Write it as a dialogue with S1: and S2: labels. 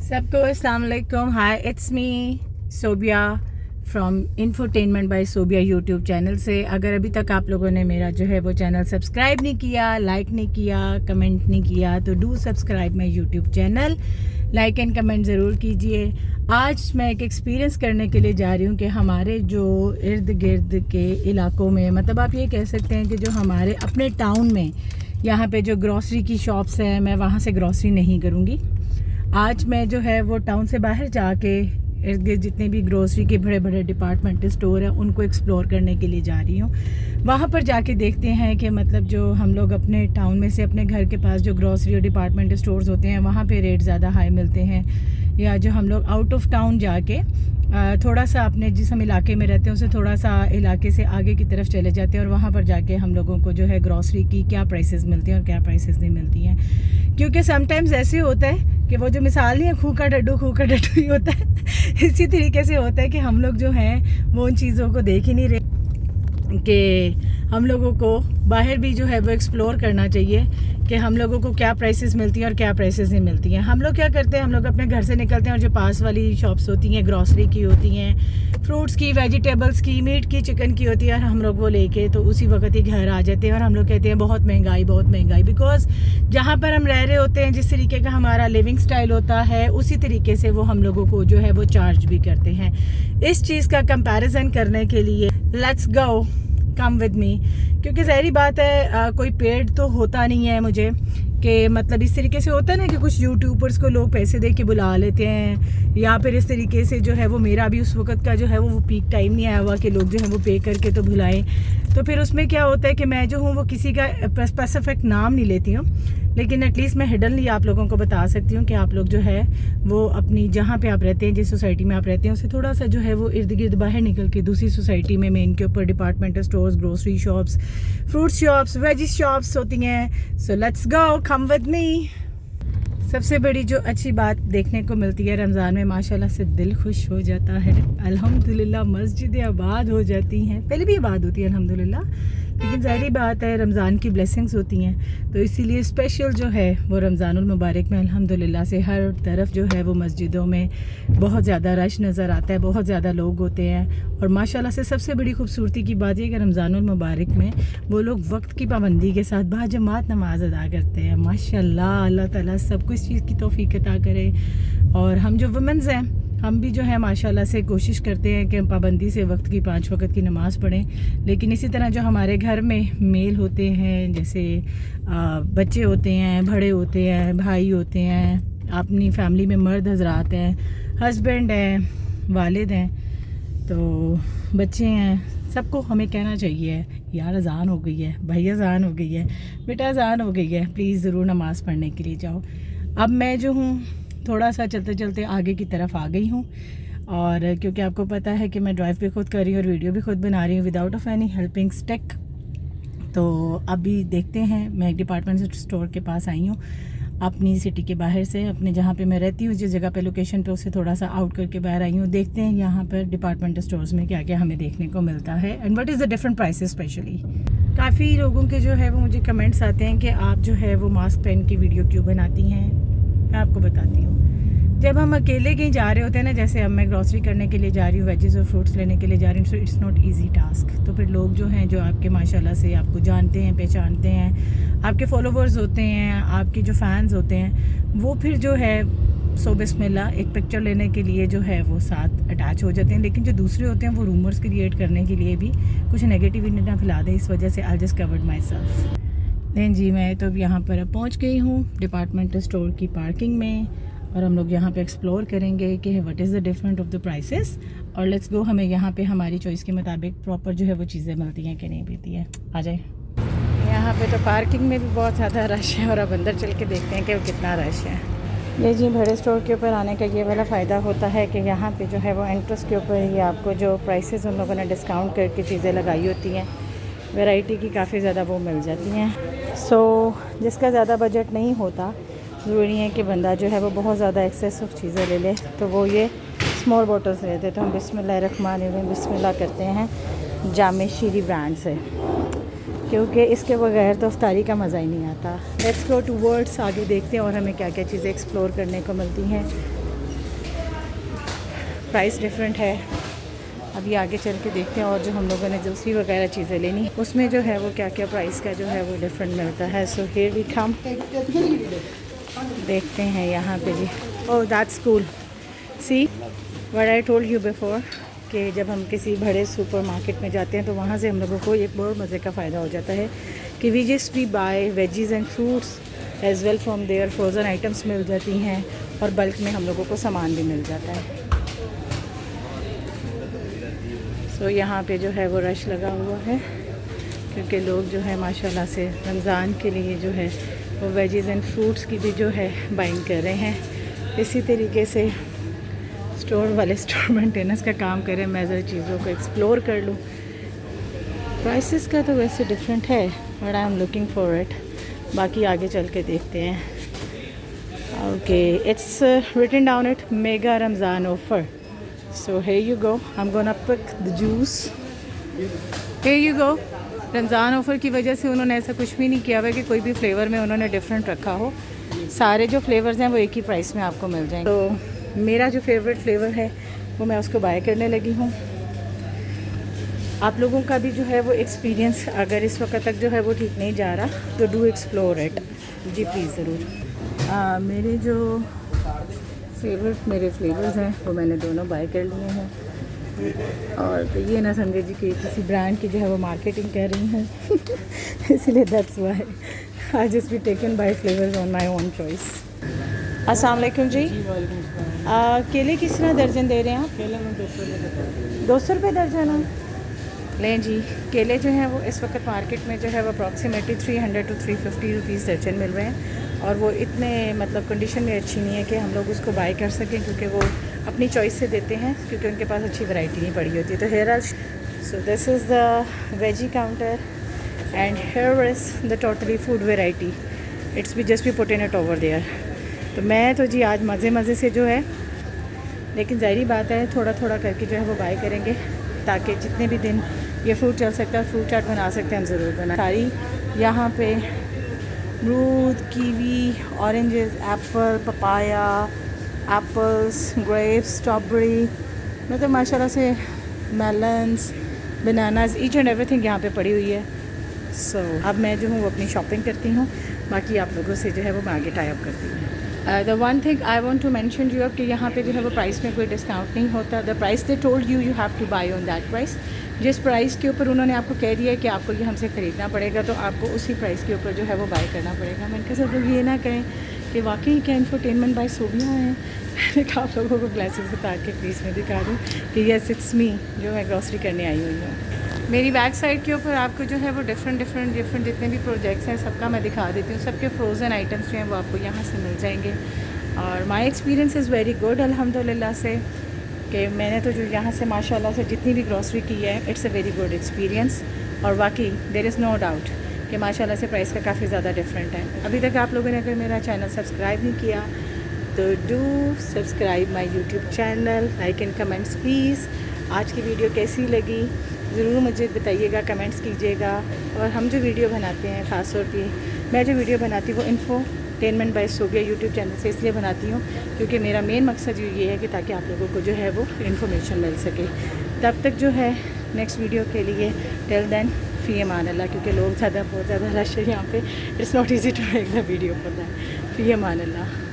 S1: सबको अस्सलाम वालेकुम। Hi, it's me Sobia from infotainment by Sobia YouTube channel से। अगर अभी तक आप लोगों ने मेरा जो है वो चैनल सब्सक्राइब नहीं किया, लाइक नहीं किया, कमेंट नहीं किया, तो do subscribe my YouTube channel, like and comment ज़रूर कीजिए। आज मैं एक एक्सपीरियंस करने के लिए जा रही हूँ कि हमारे जो इर्द गिर्द के इलाकों में, मतलब आप ये कह सकते हैं कि जो हमारे अपने टाउन में यहाँ पे जो ग्रॉसरी की शॉप्स हैं, मैं वहाँ से ग्रॉसरी नहीं करूँगी। आज मैं जो है वो टाउन से बाहर जाके इर्द गिर्द जितने भी ग्रोसरी के बड़े बड़े डिपार्टमेंटल स्टोर हैं उनको एक्सप्लोर करने के लिए जा रही हूँ। वहाँ पर जाके देखते हैं कि मतलब जो हम लोग अपने टाउन में से अपने घर के पास जो ग्रोसरी और डिपार्टमेंटल स्टोर्स होते हैं वहाँ पे रेट ज़्यादा हाई मिलते हैं, या जो हम लोग आउट ऑफ टाउन जाके थोड़ा सा अपने जिस हम इलाके में रहते हैं उससे थोड़ा सा इलाके से आगे की तरफ चले जाते हैं और वहाँ पर जाके हम लोगों को जो है ग्रॉसरी की क्या प्राइसेस मिलती हैं और क्या प्राइसेस नहीं मिलती हैं। क्योंकि समटाइम्स ऐसे होता है कि वो जो मिसाल नहीं है खूह का डड्डू ही होता है इसी तरीके से होता है कि हम लोग जो हैं वो उन चीज़ों को देख ही नहीं रहे कि हम लोगों को बाहर भी जो है वो एक्सप्लोर करना चाहिए कि हम लोगों को क्या प्राइसेस मिलती हैं और क्या प्राइसेस नहीं मिलती हैं। हम लोग क्या करते हैं, हम लोग अपने घर से निकलते हैं और जो पास वाली शॉप्स होती हैं ग्रॉसरी की होती हैं, फ्रूट्स की, वेजिटेबल्स की, मीट की, चिकन की होती है, और हम लोग वो लेके तो उसी वक्त ही घर आ जाते हैं और हम लोग कहते हैं बहुत महंगाई। बिकॉज जहाँ पर हम रह रहे होते हैं, जिस तरीके का हमारा लिविंग स्टाइल होता है उसी तरीके से वो हम लोगों को जो है वो चार्ज भी करते हैं। इस चीज़ का कंपैरिजन करने के लिए let's go, come with me. क्योंकि ज़ाहिर बात है कोई पेड तो होता नहीं है मुझे, कि मतलब इस तरीके से होता है ना कि कुछ यूट्यूबर्स को लोग पैसे दे के बुला लेते हैं, या फिर इस तरीके से जो है वो मेरा भी उस वक्त का जो है वो पीक टाइम नहीं आया हुआ कि लोग जो है वो पे करके तो बुलाएं। तो फिर उसमें क्या होता है कि मैं जो हूँ वो किसी का स्पेसिफिक नाम नहीं लेती हूँ, लेकिन एटलीस्ट मैं हिडनली आप लोगों को बता सकती हूँ कि आप लोग जो है वो अपनी जहाँ पे आप रहते हैं, जिस सोसाइटी में आप रहते हैं उससे थोड़ा सा जो है वो इर्द गिर्द बाहर निकल के दूसरी सोसाइटी में मेन के ऊपर departmental stores, grocery shops, fruit shops, veggie shops होती हैं। So let's go, come with me. सबसे बड़ी जो अच्छी बात देखने को मिलती है रमज़ान में, माशाल्लाह से दिल खुश हो जाता है। अल्हम्दुलिल्लाह मस्जिदें आबाद हो जाती हैं, पहले भी आबाद होती है अल्हम्दुलिल्लाह, लेकिन ज़ाहिर बात है रमज़ान की ब्लेसिंग्स होती हैं, तो इसीलिए स्पेशल जो है वो रमज़ानुल मुबारक में अल्हम्दुलिल्लाह से हर तरफ जो है वो मस्जिदों में बहुत ज़्यादा रश नज़र आता है, बहुत ज़्यादा लोग होते हैं। और माशाल्लाह से सबसे बड़ी खूबसूरती की बात यह कि रमज़ानुल मुबारक में वो लोग वक्त की पाबंदी के साथ बाजमात नमाज अदा करते हैं। माशाल्लाह, अल्लाह ताला सब कुछ चीज़ की तौफीक अता करे। और हम जो वुमेंस हैं हम भी जो है माशाल्लाह से कोशिश करते हैं कि हम पाबंदी से वक्त की 5 वक्त की नमाज़ पढ़ें। लेकिन इसी तरह जो हमारे घर में मेल होते हैं, जैसे बच्चे होते हैं, बड़े होते हैं, भाई होते हैं, अपनी फैमिली में मर्द हजरात हैं, हस्बैंड हैं, वालिद हैं, तो बच्चे हैं, सबको हमें कहना चाहिए यार अज़ान हो गई है, भैया अज़ान हो गई है, बेटा अज़ान हो गई है, प्लीज़ ज़रूर नमाज़ पढ़ने के लिए जाओ। अब मैं जो हूँ थोड़ा सा चलते चलते आगे की तरफ आ गई हूँ, और क्योंकि आपको पता है कि मैं ड्राइव भी खुद कर रही हूँ और वीडियो भी खुद बना रही हूँ without of any helping stick. तो अभी देखते हैं, मैं एक डिपार्टमेंट स्टोर के पास आई हूँ अपनी सिटी के बाहर से, अपने जहाँ पे मैं रहती हूँ जिस जगह पे लोकेशन पे उससे थोड़ा सा आउट करके बाहर आई हूँ। देखते हैं यहाँ पर डिपार्टमेंटल स्टोर्स में क्या क्या हमें देखने को मिलता है and what is the different prices. Specially काफ़ी लोगों के जो है वो मुझे कमेंट्स आते हैं कि आप जो है वो मास्क पहन के वीडियो क्यों बनाती हैं। मैं आपको बताती हूँ, जब हम अकेले कहीं जा रहे होते हैं ना, जैसे अब मैं ग्रॉसरी करने के लिए जा रही हूँ, वेजीज और फ्रूट्स लेने के लिए जा रही हूँ, so it's not easy task. तो फिर लोग जो हैं जो आपके माशाल्लाह से आपको जानते हैं, पहचानते हैं, आपके फॉलोवर्स होते हैं, आपके जो फैंस होते हैं, वो फिर जो है सो बिस्मिल्लाह एक पिक्चर लेने के लिए जो है वो साथ अटैच हो जाते हैं। लेकिन जो दूसरे होते हैं वो रूमर्स क्रिएट करने के लिए भी कुछ नेगेटिविटी ना फैला दें, इस वजह से I just covered my self. नहीं जी, मैं तो अब यहाँ पर अब पहुँच गई हूँ डिपार्टमेंटल स्टोर की पार्किंग में, और हम लोग यहाँ पे एक्सप्लोर करेंगे कि what is the different of the prices. और लेट्स गो, हमें यहाँ पे हमारी चॉइस के मुताबिक प्रॉपर जो है वो चीज़ें मिलती हैं कि नहीं मिलती हैं। आ जाए। यहाँ पे तो पार्किंग में भी बहुत ज़्यादा रश है, और अब अंदर चल के देखते हैं कि वो कितना रश है। ये जी बड़े स्टोर के ऊपर आने का ये वाला फ़ायदा होता है कि यहाँ पे जो है वो एंट्रेंस के ऊपर ही आपको जो प्राइसेस उन लोगों ने डिस्काउंट करके चीज़ें लगाई होती हैं, वैरायटी की काफ़ी ज़्यादा वो मिल जाती हैं। सो जिसका ज़्यादा बजट नहीं होता, ज़रूरी है कि बंदा जो है वो बहुत ज़्यादा एक्सेस ऑफ चीज़ें ले ले, तो वो ये स्मॉल बॉटल्स लेते। तो हम बिस्मिल्लाहिर्रहमानिर्रहीम बिस्मिल्लाह करते हैं जामे शीरी ब्रांड से, क्योंकि इसके बगैर तो इफ्तारी का मज़ा ही नहीं आता। लेट्स गो टूवर्ड्स, आगे देखते हैं और हमें क्या क्या चीज़ें एक्सप्लोर करने को मिलती हैं। प्राइस डिफरेंट है। अभी आगे चल के देखते हैं और जो हम लोगों ने दूसरी वगैरह चीज़ें लेनी उसमें जो है वो क्या क्या प्राइस का जो है वो डिफरेंट मिलता है। सो हियर वी कम, देखते हैं यहाँ पे जी। Oh that's cool, see what I told you before कि जब हम किसी बड़े सुपरमार्केट में जाते हैं तो वहाँ से हम लोगों को एक बहुत मज़े का फ़ायदा हो जाता है कि we just we buy veggies and fruits as well from there, frozen items मिल जाती हैं और बल्क में हम लोगों को सामान भी मिल जाता है। सो यहाँ पे जो है वो रश लगा हुआ है क्योंकि लोग जो है माशाल्लाह से रमज़ान के लिए जो है वो वेजीज़ एंड फ्रूट्स की भी जो है बाइंग कर रहे हैं। इसी तरीके से स्टोर वाले स्टोर मेंटेनेंस का काम करें, मैं ज़रा चीज़ों को एक्सप्लोर कर लूँ। प्राइसेस का तो वैसे डिफरेंट है but I am looking for it, बाकी आगे चल के देखते हैं। Okay, it's written down it mega Ramzan offer. So here you go, I'm gonna pick the juice. Here you go. Ramzan offer की वजह से उन्होंने ऐसा कुछ भी नहीं किया हुआ कि कोई भी फ्लेवर में उन्होंने डिफरेंट रखा हो। सारे जो फ्लेवर्स हैं वो एक ही प्राइस में आपको मिल जाएंगे। तो मेरा जो फेवरेट फ्लेवर है वो मैं उसको बाय करने लगी हूँ। आप लोगों का भी जो है वो एक्सपीरियंस अगर इस वक्त तक जो है वो ठीक नहीं जा रहा तो डू एक्सप्लोर इट जी प्लीज़ ज़रूर। मेरे जो मेरे फ्लेवर्स हैं वो मैंने दोनों बाय कर लिए हैं और तो ये ना समझे जी कि किसी ब्रांड की जो है वो मार्केटिंग कर रही हूँ इसलिए that's why I just be taken by flavours on my own choice. अस्सलाम वालेकुम जी। केले किस तरह दर्जन दे रहे हैं आप?
S2: केले में
S1: 200 रुपये दर्जन है। लें जी, केले जो हैं वो इस वक्त मार्केट में जो है वो अप्रॉक्सीमेटली 300 to 350 रुपीज़ दर्जन मिल रहे हैं और वो इतने मतलब कंडीशन में अच्छी नहीं है कि हम लोग उसको बाय कर सकें क्योंकि वो अपनी चॉइस से देते हैं क्योंकि उनके पास अच्छी वैरायटी नहीं पड़ी होती। तो here so this is the veggie counter and here is the totally food variety, it's be just be put in it over there. तो मैं तो जी आज मज़े से जो है, लेकिन ज़ाहिरी बात है थोड़ा थोड़ा करके जो है वो बाय करेंगे ताकि जितने भी दिन ये फ्रूट चल सकता है, फ्रूट चाट बना सकते हैं हम ज़रूर बना। सारी यहाँ पे अमरूद, kiwi, oranges, Apple, papaya, apples, grapes, strawberry, मतलब माशाल्लाह से melons, bananas, each and everything यहाँ पे पड़ी हुई है। सो अब मैं जो हूँ वो अपनी शॉपिंग करती हूँ, बाकी आप लोगों से जो है वो मैं आगे टाई अप करती हूँ। The one thing I want to mention you कि यहाँ पे जो है वो प्राइस में कोई डिस्काउंट नहीं होता। The price they told you have to buy on that price. जिस प्राइस के ऊपर उन्होंने आपको कह दिया है कि आपको ये हमसे ख़रीदना पड़ेगा तो आपको उसी प्राइस के ऊपर जो है वो बाय करना पड़ेगा। मैंने कहा सब लोग ये ना कहें कि वाकई क्या इंफोटेनमेंट बाय सोबिया है। मैंने कहा आप लोगों को ग्लासेस उतार के प्लीज़ मैं दिखा दूँ कि यस इट्स मी जो मैं ग्रॉसरी करने आई हुई हूँ। मेरी बैक साइड के ऊपर आपको जो है वो डिफरेंट जितने भी प्रोजेक्ट्स हैं सबका मैं दिखा देती हूँ। सबके फ्रोज़न आइटम्स जो हैं वो आपको यहाँ से मिल जाएंगे और my experience is very good अल्हम्दुलिल्लाह से कि मैंने तो जो यहाँ से माशाल्लाह से जितनी भी ग्रॉसरी की है it's a very good experience. और वाकई देयर इज़ नो डाउट कि माशाल्लाह से प्राइस का काफ़ी ज़्यादा डिफरेंट है। अभी तक आप लोगों ने अगर मेरा चैनल सब्सक्राइब नहीं किया तो do subscribe my YouTube channel, like and comments please. आज की वीडियो कैसी लगी ज़रूर मुझे बताइएगा, कमेंट्स कीजिएगा। और हम जो वीडियो बनाते हैं ख़ास तौर पे मैं जो वीडियो बनाती हूँ वो infotainment by Sobia YouTube channel से इसलिए बनाती हूँ क्योंकि मेरा मेन मकसद ये है कि ताकि आप लोगों को जो है वो इन्फॉर्मेशन मिल सके। तब तक जो है नेक्स्ट वीडियो के लिए टिल देन फ़ी अमान अल्लाह, क्योंकि लोग बहुत ज़्यादा रश है यहाँ पे, it's not easy to make the video for that. फ़ी अमान अल्लाह।